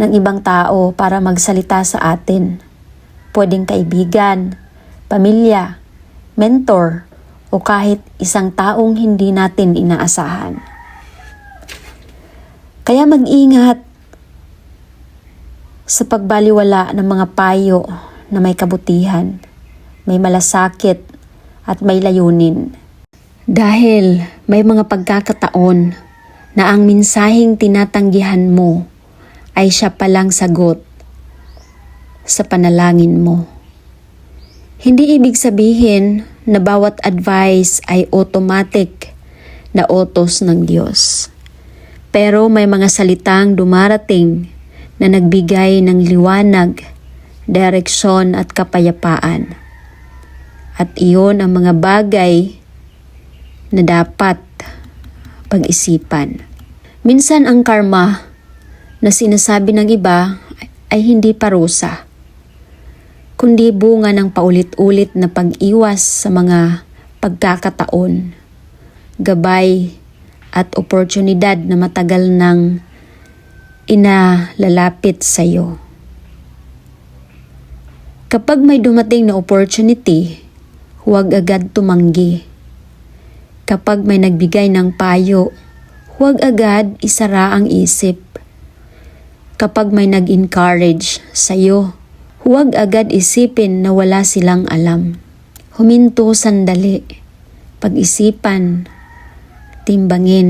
ng ibang tao para magsalita sa atin. Pwedeng kaibigan, pamilya, mentor, o kahit isang taong hindi natin inaasahan. Kaya mag-ingat sa pagbaliwala ng mga payo na may kabutihan, may malasakit at may layunin. Dahil may mga pagkakataon na ang mensaheng tinatanggihan mo ay siya palang sagot sa panalangin mo. Hindi ibig sabihin na bawat advice ay automatic na utos ng Diyos. Pero may mga salitang dumarating na nagbigay ng liwanag, direksyon at kapayapaan. At iyon ang mga bagay na dapat pag-isipan. Minsan ang karma na sinasabi ng iba ay hindi parusa, kundi bunga ng paulit-ulit na pag-iwas sa mga pagkakataon, gabay at oportunidad na matagal nang inalalapit sa iyo. Kapag may dumating na opportunity, huwag agad tumanggi. Kapag may nagbigay ng payo, huwag agad isara ang isip. Kapag may nag-encourage sa iyo, huwag agad isipin na wala silang alam. Huminto sandali, pag-isipan, timbangin.